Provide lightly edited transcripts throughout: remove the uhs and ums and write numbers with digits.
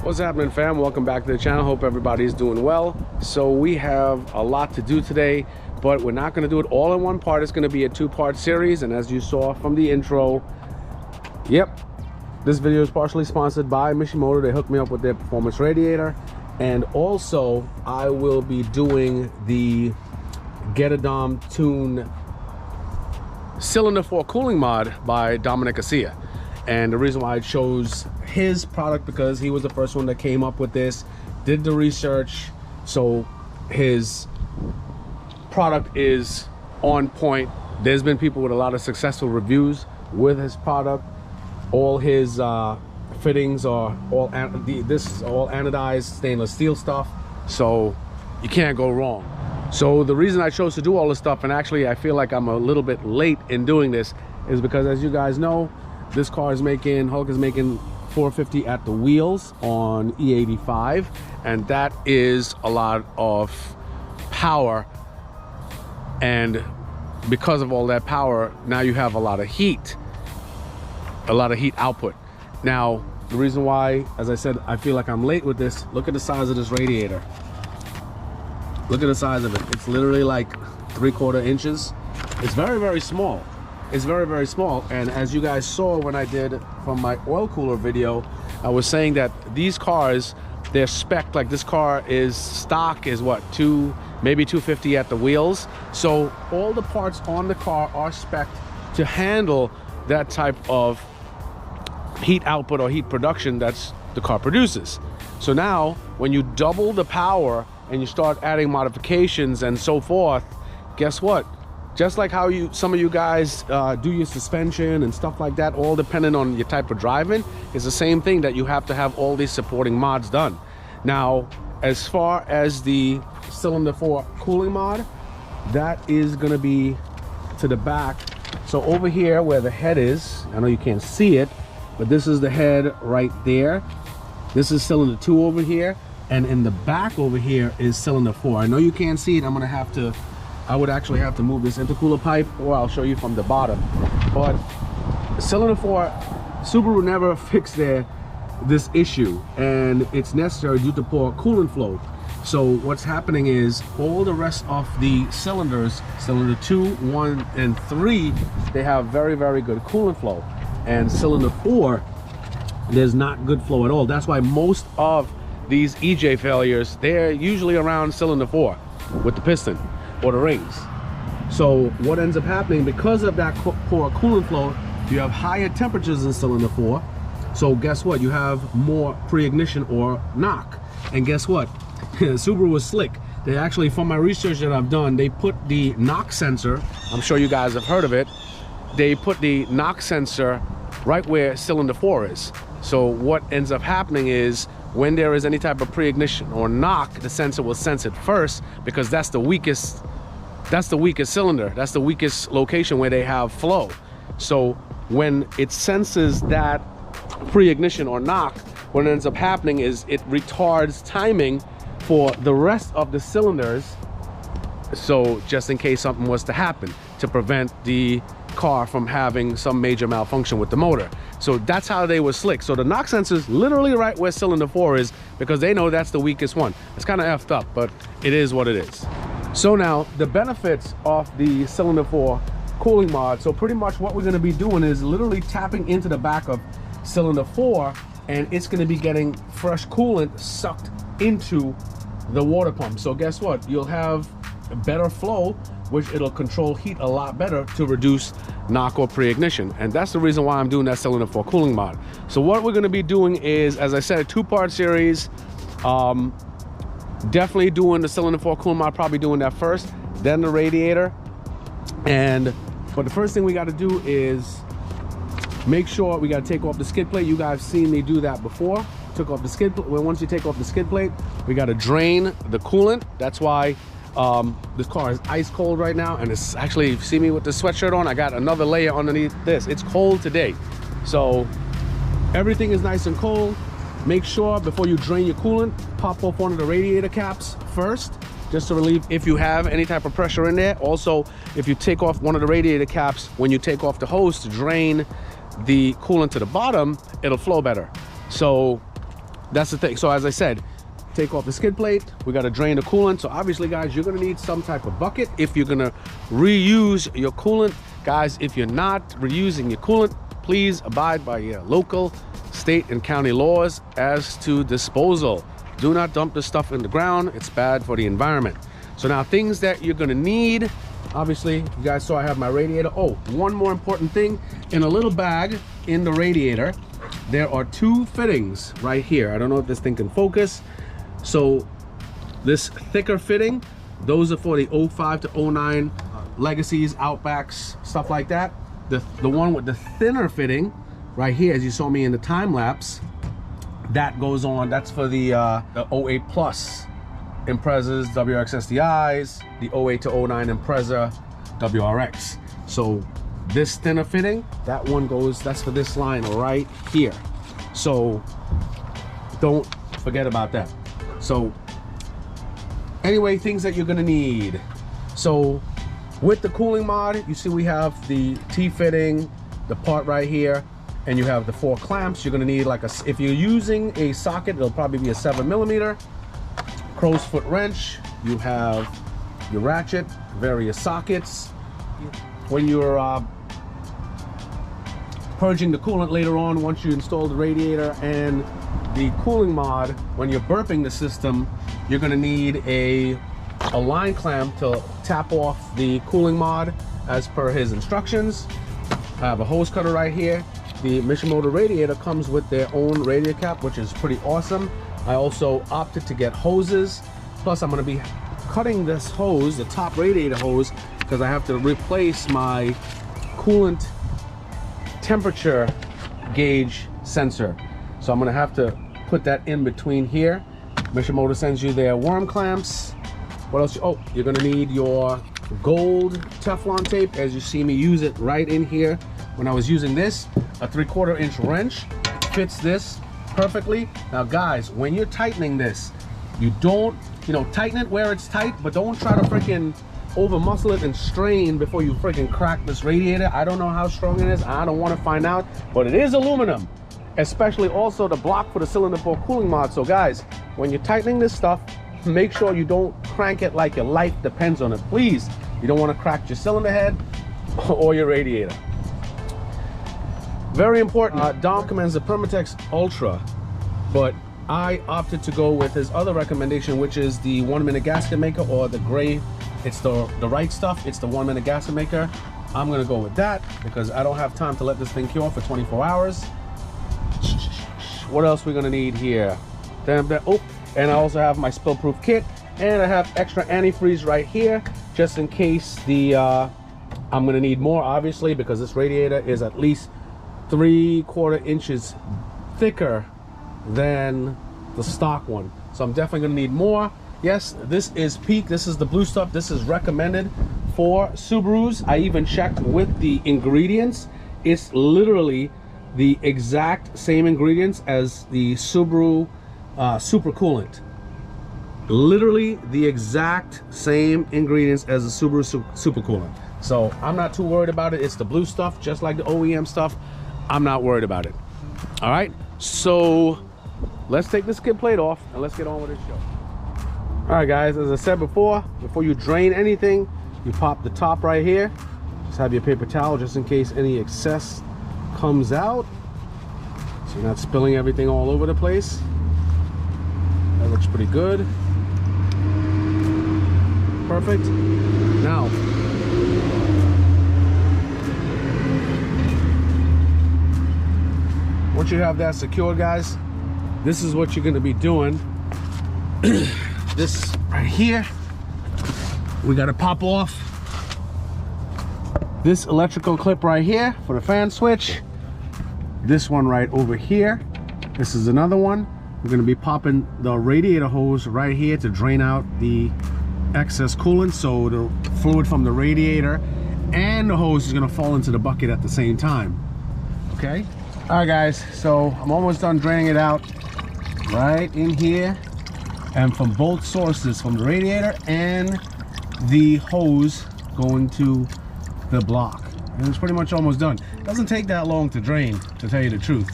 What's happening, fam? Welcome back to the channel. Hope everybody's doing well. So we have a lot to do today, but we're not going to do it all in one part. It's going to be a two-part series, and as you saw from the intro, yep, this video is partially sponsored by MISHIMOTO. They hooked me up with their performance radiator, and also I will be doing the GETADOMTUNE cylinder 4 cooling mod by Dominic Garcia. And the reason why I chose his product, because he was the first one that came up with this, did the research, so his product is on point. There's been people with a lot of successful reviews with his product. All his fittings are all this is all anodized stainless steel stuff, so you can't go wrong. So the reason I chose to do all this stuff, and actually I feel like I'm a little bit late in doing this, is because, as you guys know, this car is making, Hulk is making 450 at the wheels on E85, and that is a lot of power. And because of all that power, now you have a lot of heat output. Now, the reason why, as I said, I feel like I'm late with this, look at the size of this radiator. Look at the size of it. It's literally like 3/4 inches. It's very, very small. It's very, very small. And as you guys saw when I did from my oil cooler video, I was saying that these cars, they're spec'd, like this car is stock is what, maybe 250 at the wheels. So all the parts on the car are spec'd to handle that type of heat output or heat production that's the car produces. So now when you double the power and you start adding modifications and so forth, guess what? Just like how some of you guys do your suspension and stuff like that, all depending on your type of driving, it's the same thing, that you have to have all these supporting mods done. Now, as far as the cylinder 4 cooling mod, that is gonna be to the back. So over here where the head is, I know you can't see it, but this is the head right there. This is cylinder 2 over here, and in the back over here is cylinder 4. I know you can't see it. I would actually have to move this intercooler pipe, or I'll show you from the bottom. But cylinder 4, Subaru never fixed this issue, and it's necessary due to poor coolant flow. So what's happening is all the rest of the cylinders, cylinder 2, 1, and 3, they have very, very good coolant flow. And cylinder 4, there's not good flow at all. That's why most of these EJ failures, they're usually around cylinder 4 with the piston or the rings. So what ends up happening, because of that poor coolant flow, you have higher temperatures in cylinder 4. So guess what? You have more pre-ignition or knock. And guess what? Subaru was slick. They actually, from my research that I've done, they put the knock sensor, I'm sure you guys have heard of it, they put the knock sensor right where cylinder 4 is. So what ends up happening is, when there is any type of pre-ignition or knock, the sensor will sense it first, because that's the weakest cylinder. That's the weakest location where they have flow. So when it senses that pre-ignition or knock, what ends up happening is it retards timing for the rest of the cylinders. So just in case something was to happen, to prevent the car from having some major malfunction with the motor. So that's how they were slick. So the knock sensor is literally right where cylinder 4 is, because they know that's the weakest one. It's kind of effed up, but it is what it is. So now the benefits of the cylinder 4 cooling mod. So pretty much what we're going to be doing is literally tapping into the back of cylinder 4, and it's going to be getting fresh coolant sucked into the water pump. So guess what? You'll have better flow, which it'll control heat a lot better to reduce knock or pre-ignition. And that's the reason why I'm doing that cylinder 4 cooling mod. So what we're going to be doing is, as I said, a two-part series. Definitely doing the cylinder 4 cooling mod, probably doing that first, then the radiator. But the first thing we got to do is make sure we got to take off the skid plate. You guys seen me do that before. Took off the skid plate. Once you take off the skid plate, we got to drain the coolant. That's why this car is ice cold right now, and it's actually, if you see me with the sweatshirt on, I got another layer underneath this. It's cold today, so everything is nice and cold. Make sure before you drain your coolant, pop off one of the radiator caps first, just to relieve if you have any type of pressure in there. Also, if you take off one of the radiator caps, when you take off the hose to drain the coolant to the bottom, it'll flow better. So that's the thing. So as I said, take off the skid plate. We got to drain the coolant. So obviously, guys, you're going to need some type of bucket if you're going to reuse your coolant. Guys, if you're not reusing your coolant, please abide by your local, state, and county laws as to disposal. Do not dump this stuff in the ground. It's bad for the environment. So now, things that you're going to need. Obviously, you guys saw I have my radiator. Oh, one more important thing. In a little bag in the radiator, there are 2 fittings right here. I don't know if this thing can focus. So this thicker fitting, those are for the 05 to 09 Legacies, Outbacks, stuff like that. The one with the thinner fitting right here, as you saw me in the time lapse, that goes on. That's for the 08 Plus Imprezas, WRX STIs, the 08 to 09 Impreza WRX. So this thinner fitting, that one goes, that's for this line right here. So don't forget about that. So anyway, things that you're gonna need. So with the cooling mod, you see we have the T-fitting, the part right here, and you have the 4 clamps. You're gonna need like if you're using a socket, it'll probably be a 7mm. Crow's foot wrench, you have your ratchet, various sockets. When you're purging the coolant later on, once you install the radiator and the cooling mod, when you're burping the system, you're going to need a line clamp to tap off the cooling mod as per his instructions. I have a hose cutter right here. The MISHIMOTO radiator comes with their own radiator cap, which is pretty awesome. I also opted to get hoses. Plus, I'm going to be cutting this hose, the top radiator hose, because I have to replace my coolant temperature gauge sensor. So I'm going to have to put that in between here. MISHIMOTO sends you their worm clamps. What else? Oh, you're going to need your gold Teflon tape, as you see me use it right in here. When I was using this, a 3/4 inch wrench fits this perfectly. Now guys, when you're tightening this, you don't, tighten it where it's tight, but don't try to freaking over muscle it and strain before you freaking crack this radiator. I don't know how strong it is. I don't want to find out, but it is aluminum, especially also the block for the cylinder pore cooling mod. So guys, when you're tightening this stuff, make sure you don't crank it like your life depends on it. Please, you don't want to crack your cylinder head or your radiator. Very important. Dom recommends the Permatex Ultra, but I opted to go with his other recommendation, which is the 1-minute gasket maker, or the gray. It's the right stuff. It's the 1-minute gasket maker. I'm gonna go with that because I don't have time to let this thing cure for 24 hours. What else we gonna need here? Oh, and I also have my spill-proof kit, and I have extra antifreeze right here, just in case the I'm gonna need more, obviously, because this radiator is at least 3/4 inches thicker than the stock one. So I'm definitely gonna need more. Yes, this is peak. This is the blue stuff. This is recommended for Subarus. I even checked with the ingredients. It's literally the exact same ingredients as the Subaru super coolant. Literally the exact same ingredients as the Subaru super coolant. So I'm not too worried about it. It's the blue stuff, just like the OEM stuff. I'm not worried about it. All right, so let's take the skid plate off and let's get on with this show. All right guys, as I said before you drain anything, you pop the top right here. Just have your paper towel just in case any excess comes out, so you're not spilling everything all over the place. That looks pretty good. Perfect. Now, once you have that secured, guys, this is what you're going to be doing. This right here, we got to pop off this electrical clip right here for the fan switch. This one right over here. This is another one. We're going to be popping the radiator hose right here to drain out the excess coolant, so the fluid from the radiator and the hose is going to fall into the bucket at the same time. Okay. All right guys, so I'm almost done draining it out right in here, and from both sources, from the radiator and the hose going to the block, and it's pretty much almost done. It doesn't take that long to drain, to tell you the truth.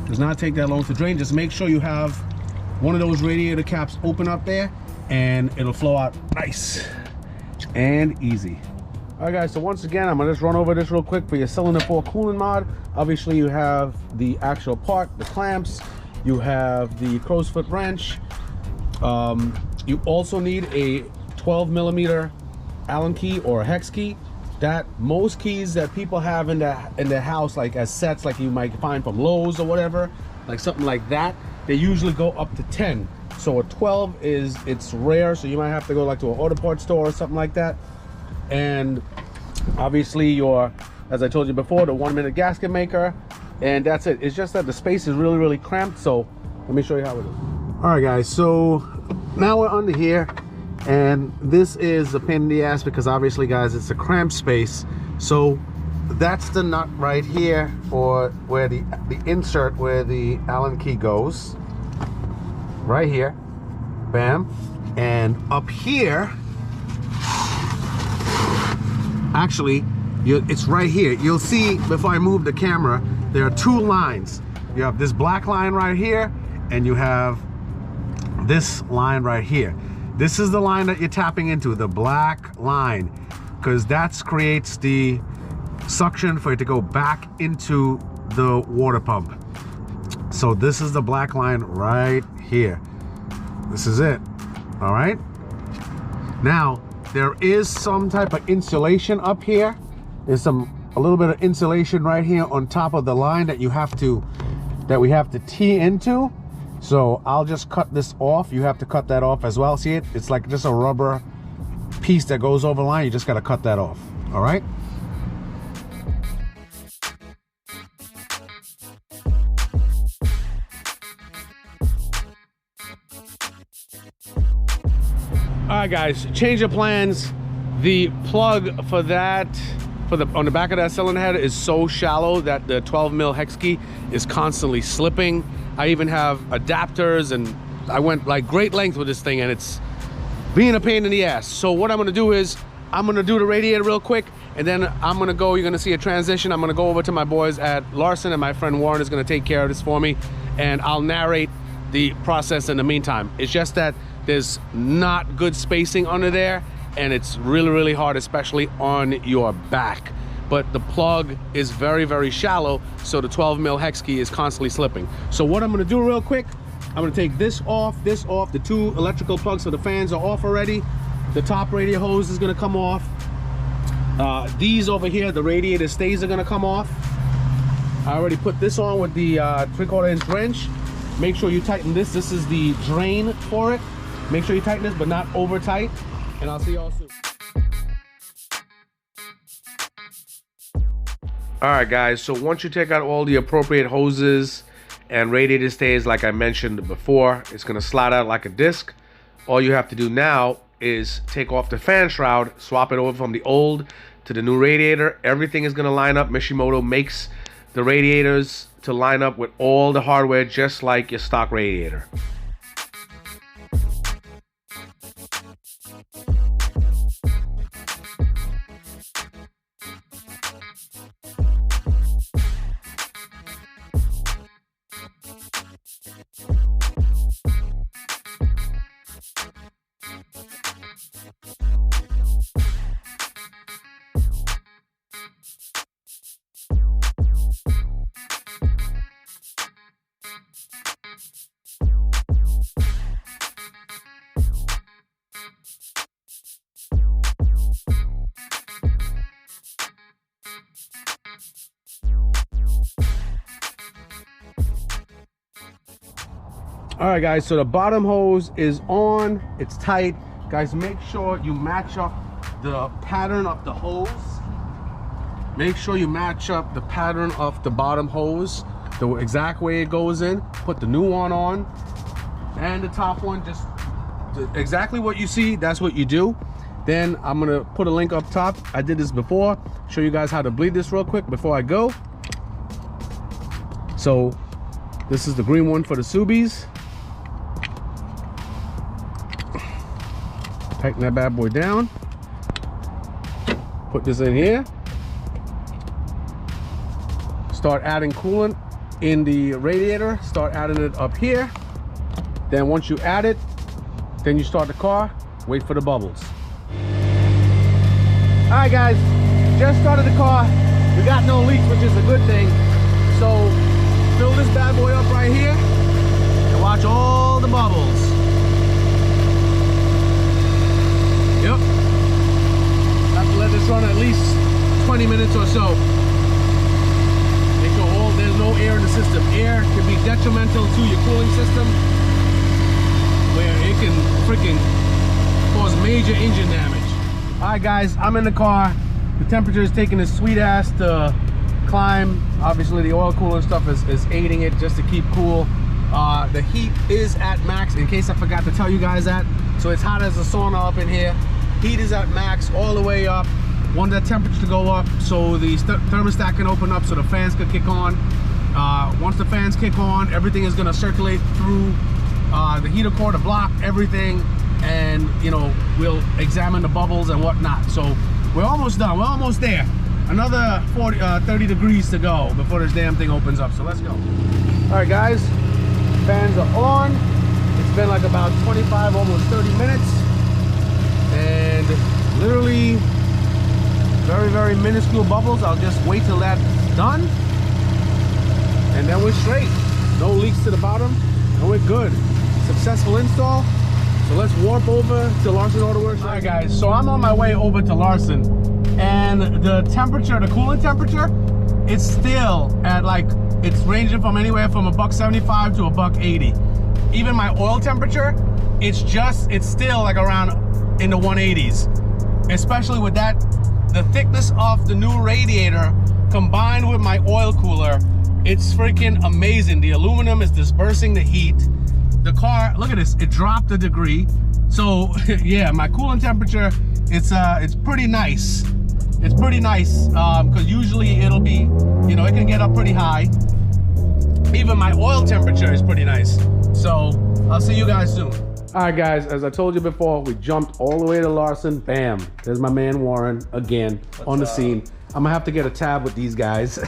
Does not take that long to drain. Just make sure you have one of those radiator caps open up there, and it'll flow out nice and easy. All right guys, so once again, I'm gonna just run over this real quick. For your cylinder 4 coolant mod, obviously you have the actual part, the clamps, you have the crow's foot wrench. You also need a 12mm Allen key or a hex key. That most keys that people have in their house, like as sets, like you might find from Lowe's or whatever, like something like that, they usually go up to 10. So a 12 it's rare, so you might have to go like to an auto parts store or something like that. And obviously your, as I told you before, the 1-minute gasket maker, and that's it. It's just that the space is really cramped, so let me show you how it is. All right guys, so now we're under here, and this is a pain in the ass because obviously guys, it's a cramped space. So that's the nut right here, or where the insert where the Allen key goes, right here, bam. And up here, actually, it's right here. You'll see, before I move the camera, there are 2 lines. You have this black line right here, and you have this line right here. This is the line that you're tapping into, the black line, because that creates the suction for it to go back into the water pump. So this is the black line right here. This is it. All right. Now there is some type of insulation up here. There's a little bit of insulation right here on top of the line that we have to tee into. So I'll just cut this off. You have to cut that off as well. See it? It's like just a rubber piece that goes over the line. You just got to cut that off. All right. All right guys, change of plans. The plug for that, on the back of that cylinder head is so shallow that the 12mm hex key is constantly slipping. I even have adapters, and I went like great length with this thing, and it's being a pain in the ass. So what I'm gonna do is, I'm gonna do the radiator real quick, and then I'm gonna go, you're gonna see a transition. I'm gonna go over to my boys at Larson, and my friend Warren is gonna take care of this for me, and I'll narrate the process in the meantime. It's just that there's not good spacing under there, and it's really hard, especially on your back. But the plug is very shallow, so the 12mm hex key is constantly slipping. So what I'm gonna do real quick, I'm gonna take this off. The 2 electrical plugs for the fans are off already. The top radiator hose is gonna come off. These over here, the radiator stays are gonna come off. I already put this on with the 3/4 inch wrench. Make sure you tighten this. This is the drain for it. Make sure you tighten this, but not over tight. And I'll see y'all soon. All right guys, so once you take out all the appropriate hoses and radiator stays, like I mentioned before, it's gonna slide out like a disc. All you have to do now is take off the fan shroud, swap it over from the old to the new radiator. Everything is gonna line up. MISHIMOTO makes the radiators to line up with all the hardware, just like your stock radiator. All right guys, so the bottom hose is on, it's tight. Guys, make sure you match up the pattern of the hose. Make sure you match up the pattern of the bottom hose, the exact way it goes in. Put the new one on, and the top one, just exactly what you see, that's what you do. Then I'm gonna put a link up top. I did this before, show you guys how to bleed this real quick before I go. So this is the green one for the Subies. Tighten that bad boy down. Put this in here. Start adding coolant in the radiator, start adding it up here. Then once you add it, then you start the car, wait for the bubbles. All right guys, just started the car. We got no leaks, which is a good thing. So fill this bad boy up right here and watch all the bubbles. Yep. Have to let this run at least 20 minutes or so. Make sure there's no air in the system. Air can be detrimental to your cooling system, where it can freaking cause major engine damage. All right guys, I'm in the car. The temperature is taking a sweet ass to climb. Obviously the oil cooler stuff is aiding it just to keep cool. The heat is at max, in case I forgot to tell you guys that. So it's hot as a sauna up in here. Heat is at max all the way up. Want that temperature to go up so the thermostat can open up so the fans can kick on. Once the fans kick on, everything is gonna circulate through the heater core to block everything, and you know, we'll examine the bubbles and whatnot. So we're almost done. We're almost there. Another 30 degrees to go before this damn thing opens up. So let's go. All right guys, fans are on. It's been like about 25, almost 30 minutes, and literally very minuscule bubbles. I'll just wait till that's done, and then we're straight. No leaks to the bottom, and we're good. Successful install. So let's warp over to Larson Auto Works. All right guys, so I'm on my way over to Larson, and the temperature, the coolant temperature, it's still at like, it's ranging from anywhere from $1.75 to $1.80. Even my oil temperature, it's still like around in the 180s. Especially with that, the thickness of the new radiator combined with my oil cooler, it's freaking amazing. The aluminum is dispersing the heat. The car, look at this, it dropped a degree. So yeah, my coolant temperature, it's pretty nice. It's pretty nice, because usually it'll be, you know, it can get up pretty high. Even my oil temperature is pretty nice. So I'll see you guys soon. All right guys, as I told you before, we jumped all the way to Larson. Bam, there's my man Warren again on the scene. I'm gonna have to get a tab with these guys.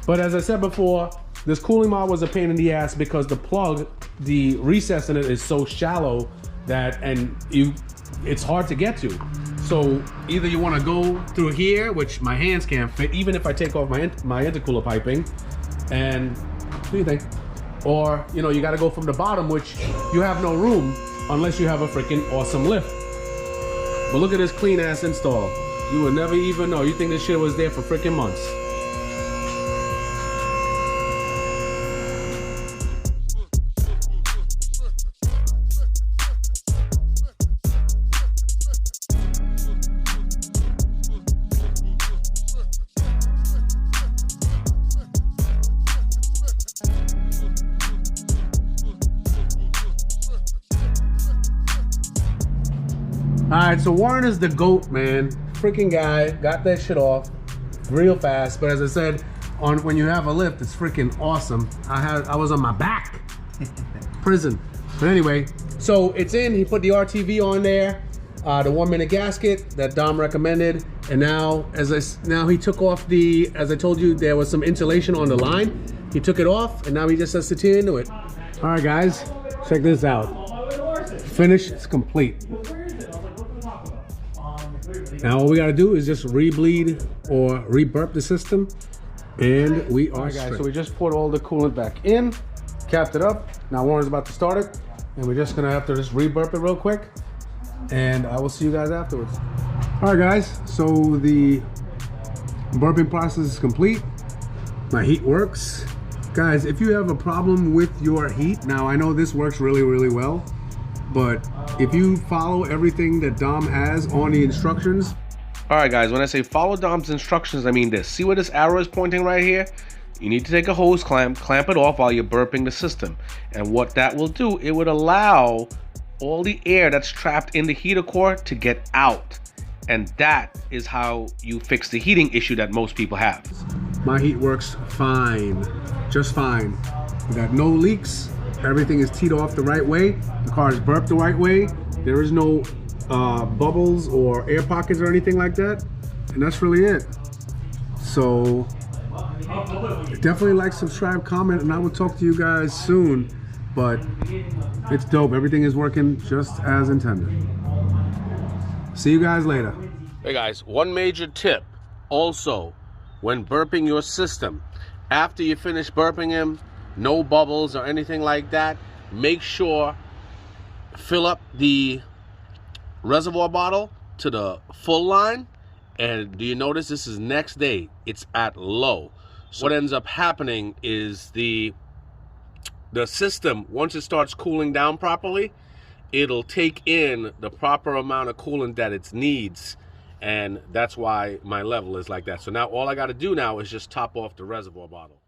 But as I said before, this cooling mod was a pain in the ass because the plug, the recess in it is so shallow that, it's hard to get to. So either you want to go through here, which my hands can't fit, even if I take off my intercooler piping, and what do you think? Or, you know, you got to go from the bottom, which you have no room unless you have a freaking awesome lift. But look at this clean ass install. You would never even know. You think this shit was there for freaking months. All right, so Warren is the GOAT, man. Freaking guy, got that shit off real fast. But as I said, when you have a lift, it's freaking awesome. I was on my back, prison. But anyway, so it's in. He put the RTV on there, the 1-minute gasket that Dom recommended, and now he took off the. As I told you, there was some insulation on the line. He took it off, and now he just has to tune into it. All right, guys, check this out. Finish, it's complete. Now all we gotta do is just re-bleed or re-burp the system, and we are straight. Guys, so we just poured all the coolant back in, capped it up. Now Warren's about to start it, and we're just gonna have to just re-burp it real quick, and I will see you guys afterwards. All right guys, so the burping process is complete. My heat works. Guys, if you have a problem with your heat, now I know this works really well, but if you follow everything that Dom has on the instructions. All right guys, when I say follow Dom's instructions, I mean this. See where this arrow is pointing right here? You need to take a hose clamp it off while you're burping the system. And what that will do, it would allow all the air that's trapped in the heater core to get out. And that is how you fix the heating issue that most people have. My heat works fine, just fine. We got no leaks. Everything is teed off the right way. The car is burped the right way. There is no bubbles or air pockets or anything like that. And that's really it. So Definitely like, subscribe, comment, and I will talk to you guys soon. But it's dope. Everything is working just as intended. See you guys later. Hey guys, one major tip also when burping your system. After you finish burping him, no bubbles or anything like that, make sure fill up the reservoir bottle to the full line. And do you notice this is next day? It's at low. So what ends up happening is the system, once it starts cooling down properly, it'll take in the proper amount of coolant that it needs. And that's why my level is like that. So now all I got to do now is just top off the reservoir bottle.